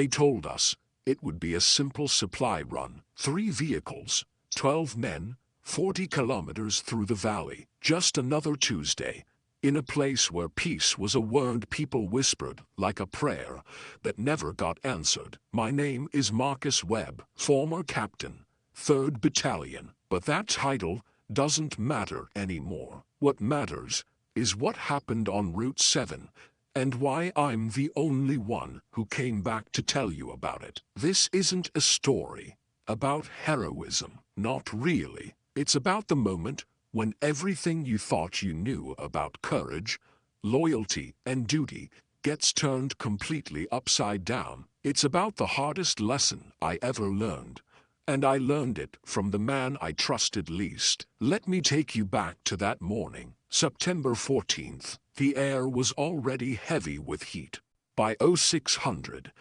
They told us it would be a simple supply run. 3 vehicles, 12 men, 40 kilometers through the valley. Just another Tuesday. In a place where peace was a word people whispered like a prayer that never got answered. My name is Marcus Webb, former captain, 3rd Battalion. But that title doesn't matter anymore. What matters is what happened on Route 7, and why I'm the only one who came back to tell you about it. This isn't a story about heroism. Not really. It's about the moment when everything you thought you knew about courage, loyalty, and duty gets turned completely upside down. It's about the hardest lesson I ever learned, and I learned it from the man I trusted least. Let me take you back to that morning, September 14th. The air was already heavy with heat. By 0600,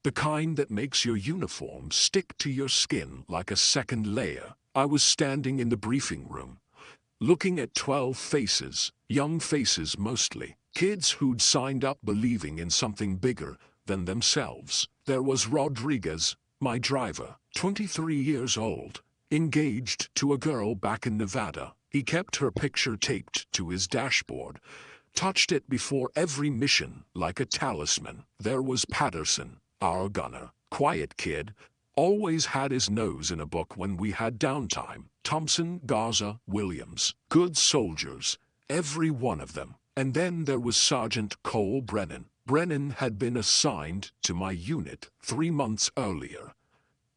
the kind that makes your uniform stick to your skin like a second layer, I was standing in the briefing room, looking at 12 faces, young faces mostly, kids who'd signed up believing in something bigger than themselves. There was Rodriguez, my driver, 23 years old, engaged to a girl back in Nevada. He kept her picture taped to his dashboard, touched it before every mission like a talisman. There was Patterson, our gunner, quiet kid, always had his nose in a book when we had downtime. Thompson, Garza, Williams, good soldiers, every one of them. And then there was Sergeant Cole Brennan. Brennan had been assigned to my unit 3 months earlier,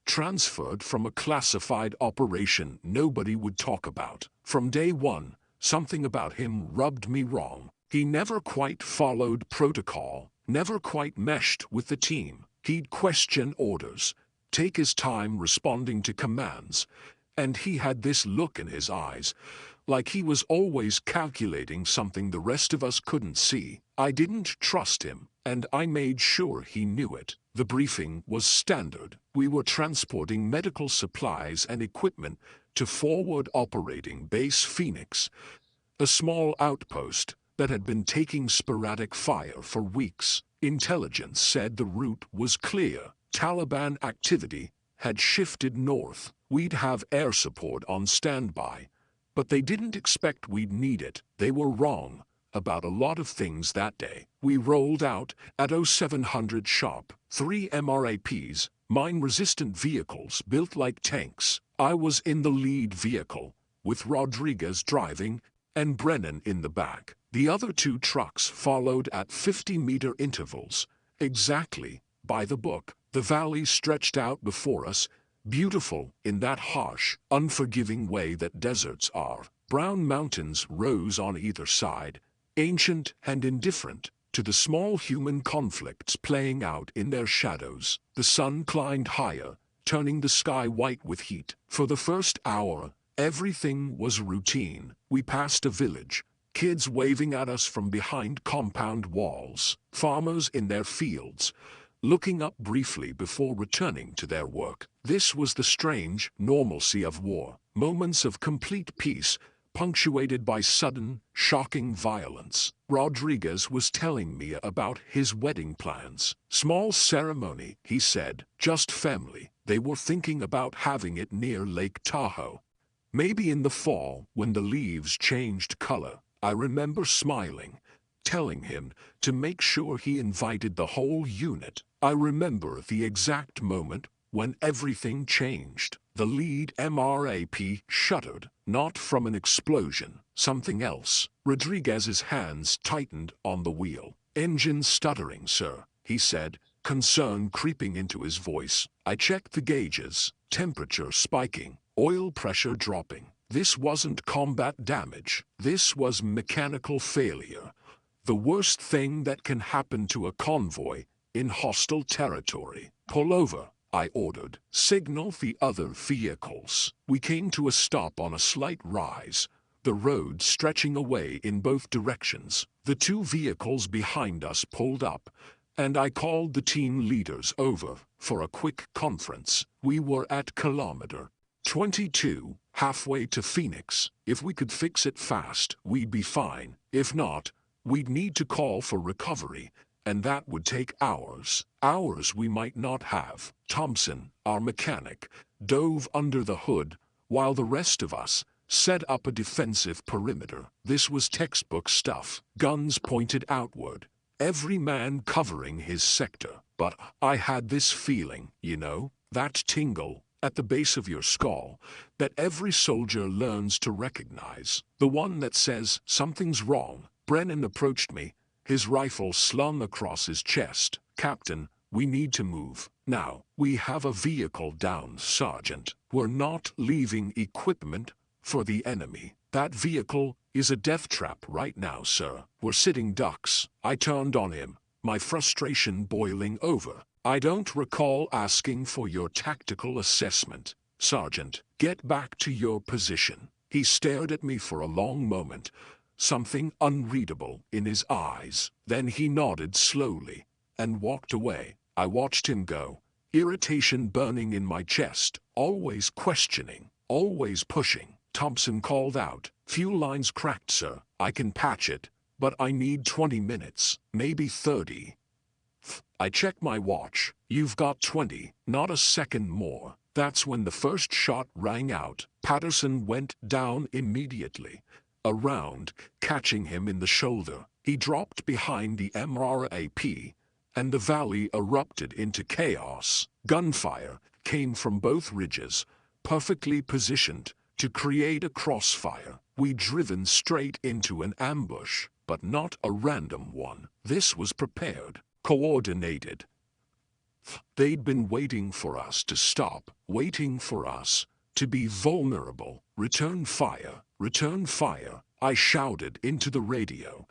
transferred from a classified operation nobody would talk about. From day one, something about him rubbed me wrong. He never quite followed protocol, never quite meshed with the team. He'd question orders, take his time responding to commands, and he had this look in his eyes, like he was always calculating something the rest of us couldn't see. I didn't trust him, and I made sure he knew it. The briefing was standard. We were transporting medical supplies and equipment to Forward Operating Base Phoenix, a small outpost that had been taking sporadic fire for weeks. Intelligence said the route was clear. Taliban activity had shifted north. We'd have air support on standby, but they didn't expect we'd need it. They were wrong about a lot of things that day. We rolled out at 0700 sharp, 3 MRAPs, mine-resistant vehicles built like tanks. I was in the lead vehicle, with Rodriguez driving and Brennan in the back. The other 2 trucks followed at 50-meter intervals, exactly by the book. The valley stretched out before us, beautiful in that harsh, unforgiving way that deserts are. Brown mountains rose on either side, ancient and indifferent to the small human conflicts playing out in their shadows. The sun climbed higher, turning the sky white with heat. For the first hour, everything was routine. We passed a village, kids waving at us from behind compound walls, farmers in their fields, looking up briefly before returning to their work. This was the strange normalcy of war, moments of complete peace, punctuated by sudden, shocking violence. Rodriguez was telling me about his wedding plans. Small ceremony, he said, just family. They were thinking about having it near Lake Tahoe. Maybe in the fall, when the leaves changed color. I remember smiling, telling him to make sure he invited the whole unit. I remember the exact moment when everything changed. The lead MRAP shuddered, not from an explosion, something else. Rodriguez's hands tightened on the wheel. Engine stuttering, sir, he said, concern creeping into his voice. I checked the gauges, temperature spiking, oil pressure dropping. This wasn't combat damage. This was mechanical failure. The worst thing that can happen to a convoy in hostile territory. Pull over, I ordered. Signal the other vehicles. We came to a stop on a slight rise, the road stretching away in both directions. The 2 vehicles behind us pulled up, and I called the team leaders over for a quick conference. We were at kilometer 22, halfway to Phoenix. If we could fix it fast, we'd be fine. If not, we'd need to call for recovery and that would take hours. Hours we might not have. Thompson, our mechanic, dove under the hood, while the rest of us set up a defensive perimeter. This was textbook stuff. Guns pointed outward, every man covering his sector. But I had this feeling, you know, that tingle at the base of your skull, that every soldier learns to recognize. The one that says something's wrong. Brennan approached me, his rifle slung across his chest. "Captain, we need to move. Now, we have a vehicle down, Sergeant. We're not leaving equipment for the enemy. That vehicle is a death trap right now, sir. We're sitting ducks." I turned on him, my frustration boiling over. "I don't recall asking for your tactical assessment, Sergeant. Get back to your position." He stared at me for a long moment, something unreadable in his eyes. Then he nodded slowly and walked away. I watched him go, irritation burning in my chest, always questioning, always pushing. Thompson called out, "Fuel line's cracked, sir. I can patch it, but I need 20 minutes, maybe 30. I checked my watch. "You've got 20, not a second more." That's when the first shot rang out. Patterson went down immediately, a round catching him in the shoulder. He dropped behind the MRAP, and the valley erupted into chaos. Gunfire came from both ridges, perfectly positioned to create a crossfire. We'd driven straight into an ambush, but not a random one. This was prepared, coordinated. They'd been waiting for us to stop, waiting for us to be vulnerable. "Return fire, return fire," I shouted into the radio,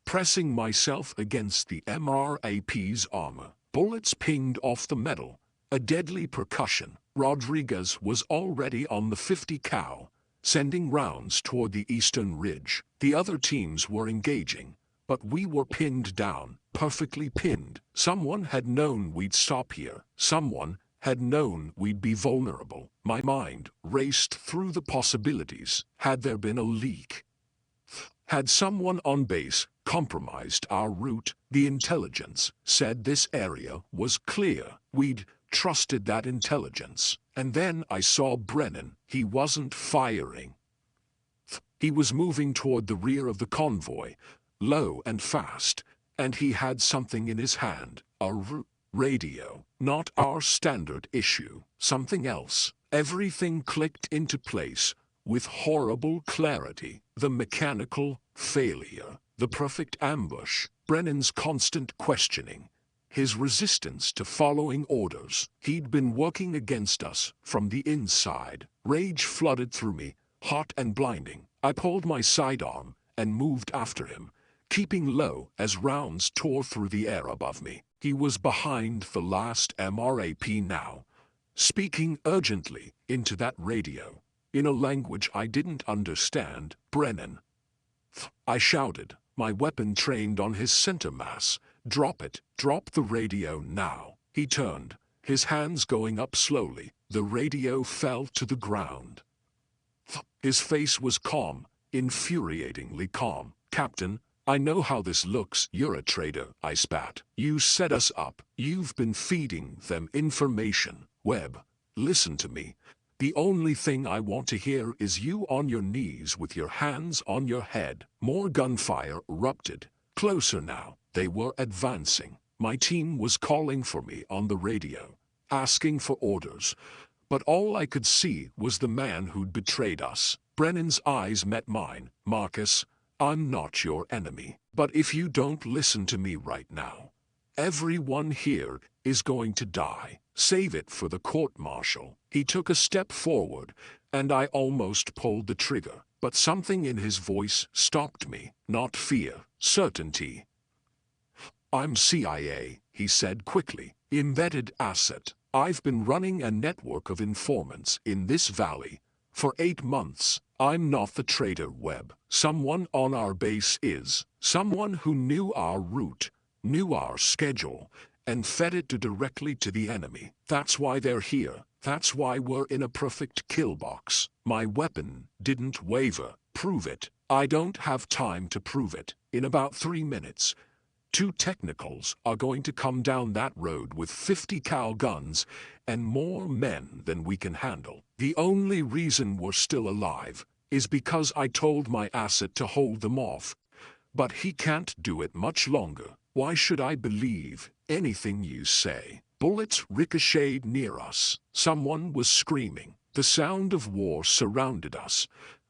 pressing myself against the MRAP's armor. Bullets pinged off the metal, a deadly percussion. Rodriguez was already on the 50 cal, sending rounds toward the eastern ridge. The other teams were engaging, but we were pinned down, perfectly pinned. Someone had known we'd stop here. Someone had known we'd be vulnerable. My mind raced through the possibilities. Had there been a leak? Had someone on base compromised our route? The intelligence said this area was clear. We'd trusted that intelligence. And then I saw Brennan. He wasn't firing. He was moving toward the rear of the convoy, low and fast, and he had something in his hand, a radio, not our standard issue, something else. Everything clicked into place with horrible clarity. The mechanical failure, the perfect ambush, Brennan's constant questioning, his resistance to following orders. He'd been working against us from the inside. Rage flooded through me, hot and blinding. I pulled my sidearm and moved after him, keeping low as rounds tore through the air above me. He was behind the last MRAP now, speaking urgently into that radio, in a language I didn't understand. "Brennan," I shouted, my weapon trained on his center mass. "Drop it, drop the radio now." He turned, his hands going up slowly. The radio fell to the ground. His face was calm, infuriatingly calm. "Captain, I know how this looks. You're a traitor," I spat. "You set us up. You've been feeding them information. Webb, listen to me. The only thing I want to hear is you on your knees with your hands on your head." More gunfire erupted. Closer now. They were advancing. My team was calling for me on the radio, asking for orders, but all I could see was the man who'd betrayed us. Brennan's eyes met mine. "Marcus, I'm not your enemy, but if you don't listen to me right now, everyone here is going to die. Save it for the court-martial." He took a step forward, and I almost pulled the trigger, but something in his voice stopped me. Not fear, certainty. "I'm CIA," he said quickly. "Embedded asset. I've been running a network of informants in this valley for 8 months. I'm not the traitor, Webb. Someone on our base is. Someone who knew our route, knew our schedule, and fed it directly to the enemy. That's why they're here. That's why we're in a perfect kill box. My weapon didn't waver. Prove it." "I don't have time to prove it. In about 3 minutes, 2 technicals are going to come down that road with 50 cal guns and more men than we can handle. The only reason we're still alive is because I told my asset to hold them off. But he can't do it much longer. Why should I believe anything you say? Bullets ricocheted near us. Someone was screaming. The sound of war surrounded us.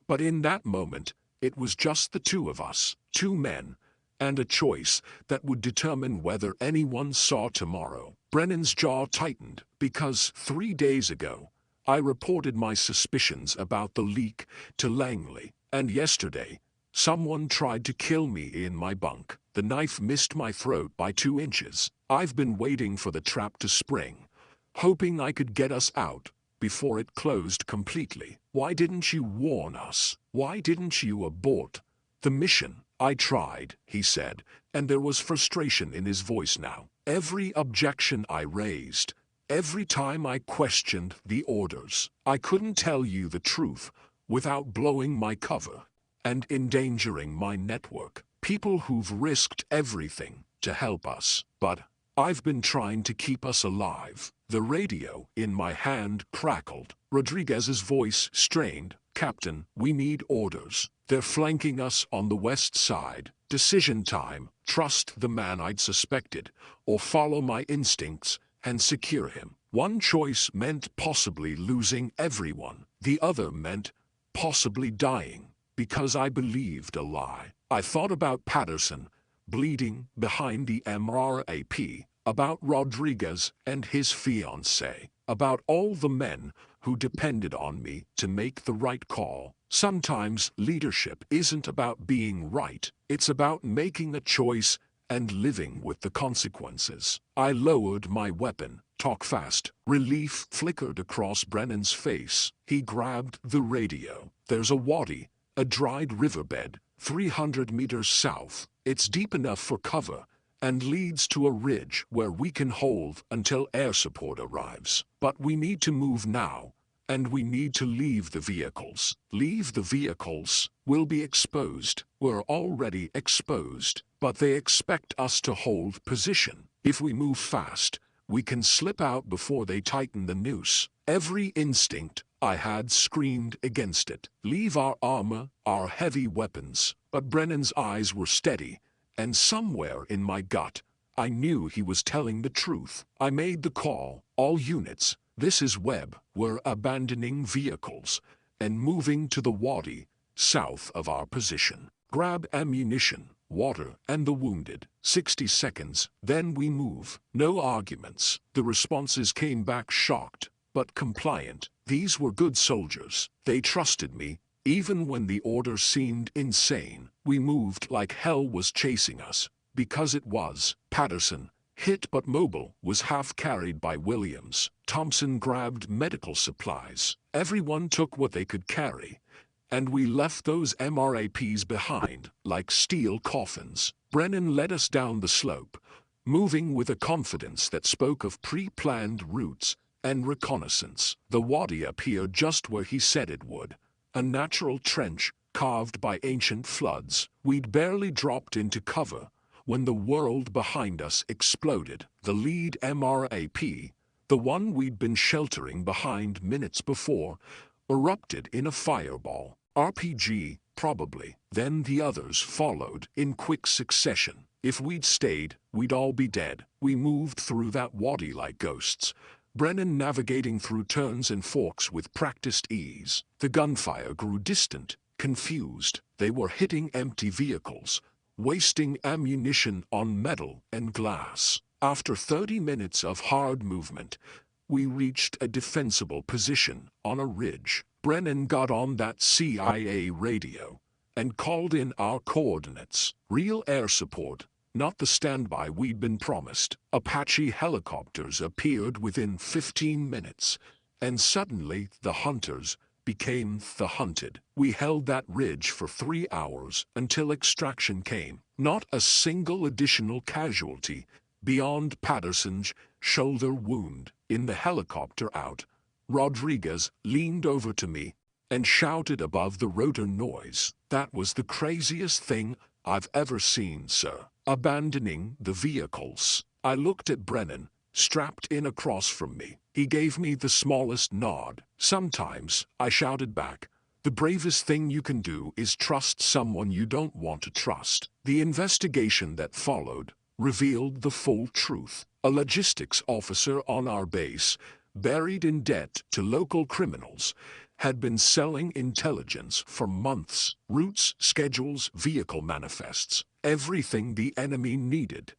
But in that moment, it was just the 2 of us, 2 men, and a choice that would determine whether anyone saw tomorrow. Brennan's jaw tightened because 3 days ago, I reported my suspicions about the leak to Langley, and yesterday, someone tried to kill me in my bunk. The knife missed my throat by 2 inches. I've been waiting for the trap to spring, hoping I could get us out before it closed completely. Why didn't you warn us? Why didn't you abort the mission? I tried, he said, and there was frustration in his voice now. Every objection I raised, every time I questioned the orders, I couldn't tell you the truth without blowing my cover and endangering my network. People who've risked everything to help us. But I've been trying to keep us alive. The radio in my hand crackled. Rodriguez's voice strained. Captain, we need orders. They're flanking us on the west side. Decision time. Trust the man I'd suspected, or follow my instincts and secure him. One choice meant possibly losing everyone. The other meant possibly dying, because I believed a lie. I thought about Patterson, bleeding behind the MRAP, about Rodriguez and his fiancée, about all the men who depended on me to make the right call. Sometimes leadership isn't about being right, it's about making a choice and living with the consequences. I lowered my weapon. Talk fast. Relief flickered across Brennan's face. He grabbed the radio. There's a wadi, a dried riverbed, 300 meters south. It's deep enough for cover and leads to a ridge where we can hold until air support arrives. But we need to move now, and we need to leave the vehicles. Leave the vehicles. We'll be exposed. We're already exposed, but they expect us to hold position. If we move fast, we can slip out before they tighten the noose. Every instinct I had screamed against it. Leave our armor, our heavy weapons. But Brennan's eyes were steady, and somewhere in my gut, I knew he was telling the truth. I made the call. All units, this is Webb. We're abandoning vehicles and moving to the wadi, south of our position. Grab ammunition, water, and the wounded. 60 seconds, then we move. No arguments. The responses came back shocked, but compliant. These were good soldiers. They trusted me, even when the order seemed insane. We moved like hell was chasing us, because it was. Patterson, hit but mobile, was half carried by Williams. Thompson grabbed medical supplies. Everyone took what they could carry, and we left those MRAPs behind, like steel coffins. Brennan led us down the slope, moving with a confidence that spoke of pre-planned routes and reconnaissance. The wadi appeared just where he said it would, a natural trench carved by ancient floods. We'd barely dropped into cover when the world behind us exploded. The lead MRAP, the one we'd been sheltering behind minutes before, erupted in a fireball. RPG, probably. Then the others followed in quick succession. If we'd stayed, we'd all be dead. We moved through that wadi like ghosts, Brennan navigating through turns and forks with practiced ease. The gunfire grew distant, confused. They were hitting empty vehicles, wasting ammunition on metal and glass. After 30 minutes of hard movement, we reached a defensible position on a ridge. Brennan got on that CIA radio and called in our coordinates. Real air support, not the standby we'd been promised. Apache helicopters appeared within 15 minutes, and suddenly the hunters became the hunted. We held that ridge for 3 hours until extraction came. Not a single additional casualty beyond Patterson's shoulder wound. In the helicopter out, Rodriguez leaned over to me and shouted above the rotor noise, "That was the craziest thing I've ever seen, sir. abandoning the vehicles. I looked at Brennan, strapped in across from me. He gave me the smallest nod. Sometimes, I shouted back, the bravest thing you can do is trust someone you don't want to trust. The investigation that followed revealed the full truth. A logistics officer on our base, buried in debt to local criminals, had been selling intelligence for months. Routes, schedules, vehicle manifests, everything the enemy needed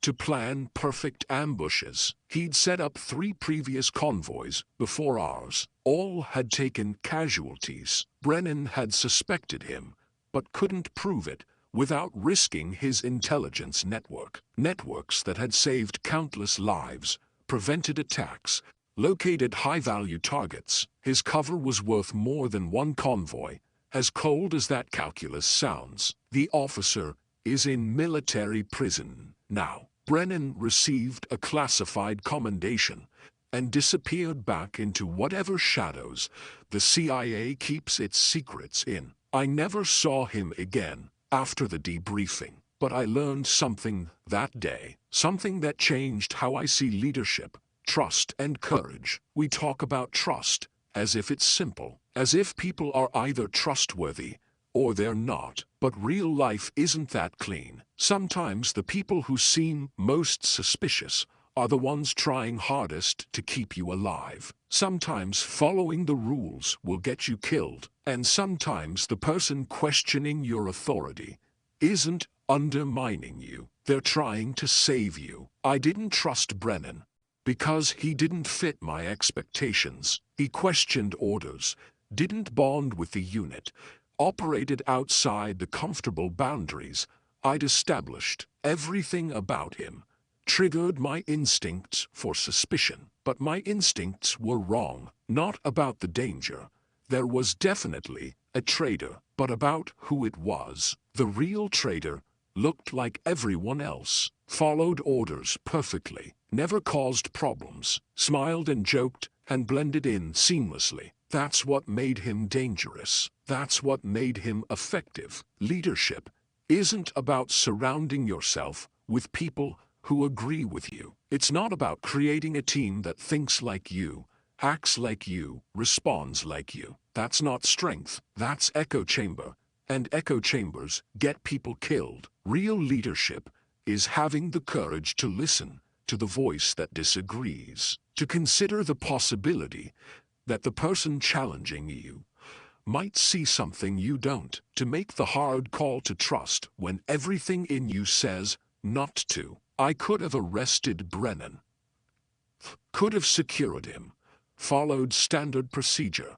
to plan perfect ambushes. He'd set up 3 previous convoys before ours. All had taken casualties. Brennan had suspected him, but couldn't prove it without risking his intelligence network. Networks that had saved countless lives, prevented attacks, located high-value targets. His cover was worth more than 1 convoy. As cold as that calculus sounds, the officer is in military prison now. Brennan received a classified commendation and disappeared back into whatever shadows the CIA keeps its secrets in. I never saw him again after the debriefing, but I learned something that day, something that changed how I see leadership, trust, and courage. We talk about trust as if it's simple, as if people are either trustworthy or they're not. But real life isn't that clean. Sometimes the people who seem most suspicious are the ones trying hardest to keep you alive. Sometimes following the rules will get you killed, and sometimes the person questioning your authority isn't undermining you. They're trying to save you. I didn't trust Brennan because he didn't fit my expectations. He questioned orders, didn't bond with the unit, operated outside the comfortable boundaries I'd established. Everything about him triggered my instincts for suspicion. But my instincts were wrong, not about the danger. There was definitely a traitor, but about who it was. The real traitor looked like everyone else, followed orders perfectly, never caused problems, smiled and joked, and blended in seamlessly. That's what made him dangerous. That's what made him effective. Leadership isn't about surrounding yourself with people who agree with you. It's not about creating a team that thinks like you, acts like you, responds like you. That's not strength. That's echo chamber. And echo chambers get people killed. Real leadership is having the courage to listen to the voice that disagrees, to consider the possibility that the person challenging you might see something you don't, to make the hard call to trust when everything in you says not to. I could have arrested Brennan, could have secured him, followed standard procedure,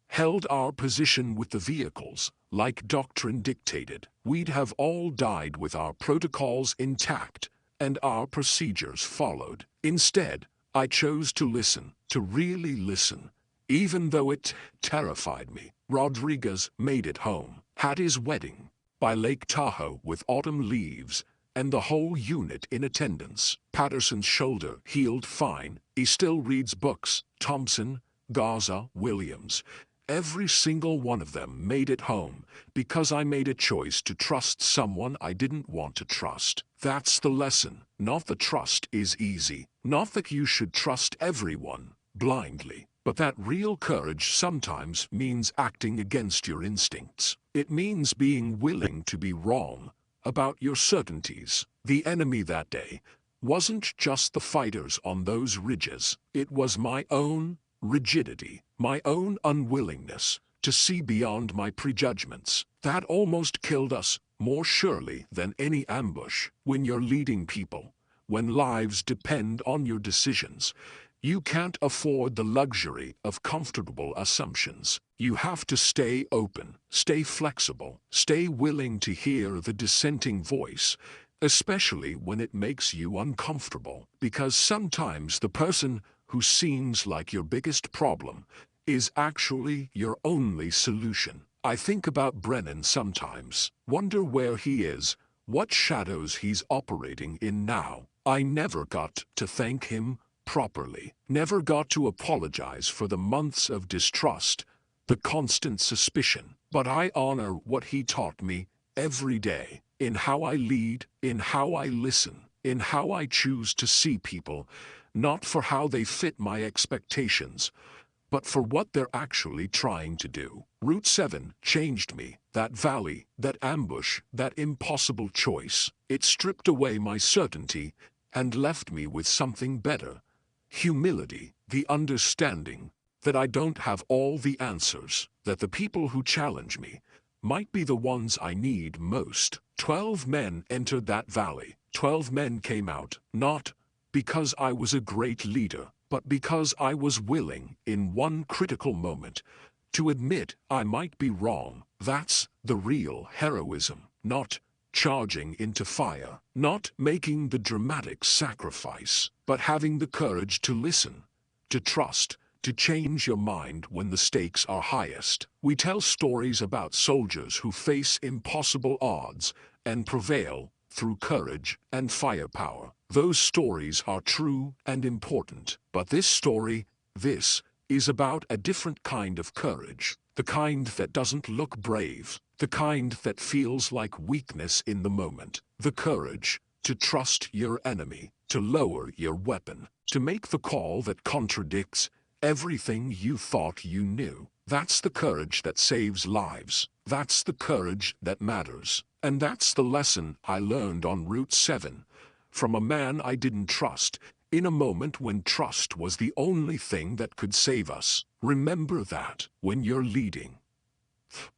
held our position with the vehicles like doctrine dictated. We'd have all died with our protocols intact and our procedures followed. Instead, I chose to listen, to really listen, even though it terrified me. Rodriguez made it home, had his wedding by Lake Tahoe with autumn leaves and the whole unit in attendance. Patterson's shoulder healed fine. He still reads books. Thompson, Gaza, Williams, every single one of them made it home because I made a choice to trust someone I didn't want to trust. That's the lesson. Not that trust is easy. Not that you should trust everyone blindly. But that real courage sometimes means acting against your instincts. It means being willing to be wrong about your certainties. The enemy that day wasn't just the fighters on those ridges. It was my own rigidity, my own unwillingness to see beyond my prejudgments. That almost killed us more surely than any ambush. When you're leading people, when lives depend on your decisions, you can't afford the luxury of comfortable assumptions. You have to stay open, stay flexible, stay willing to hear the dissenting voice, especially when it makes you uncomfortable. Because sometimes the person who seems like your biggest problem is actually your only solution. I think about Brennan sometimes, wonder where he is, what shadows he's operating in now. I never got to thank him properly, never got to apologize for the months of distrust, the constant suspicion. But I honor what he taught me every day, in how I lead, in how I listen, in how I choose to see people, not for how they fit my expectations, but for what they're actually trying to do. Route 7 changed me. That valley, that ambush, that impossible choice. It stripped away my certainty and left me with something better. Humility, the understanding that I don't have all the answers, that the people who challenge me might be the ones I need most. 12 men entered that valley. 12 men came out, not because I was a great leader, but because I was willing, in one critical moment, to admit I might be wrong. That's the real heroism, not charging into fire, not making the dramatic sacrifice, but having the courage to listen, to trust, to change your mind when the stakes are highest. We tell stories about soldiers who face impossible odds and prevail through courage and firepower. Those stories are true and important. But this is about a different kind of courage. The kind that doesn't look brave. The kind that feels like weakness in the moment. The courage to trust your enemy, to lower your weapon, to make the call that contradicts everything you thought you knew. That's the courage that saves lives. That's the courage that matters. And that's the lesson I learned on Route 7, from a man I didn't trust, in a moment when trust was the only thing that could save us. Remember that when you're leading,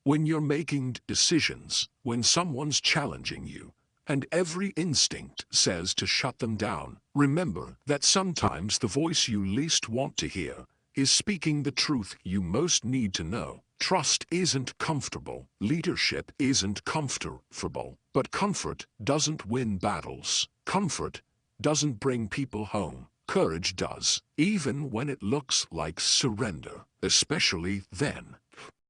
when you're making decisions, when someone's challenging you, and every instinct says to shut them down, remember that sometimes the voice you least want to hear is speaking the truth you most need to know. Trust isn't comfortable. Leadership isn't comfortable. But comfort doesn't win battles. Comfort doesn't bring people home. Courage does, even when it looks like surrender, especially then.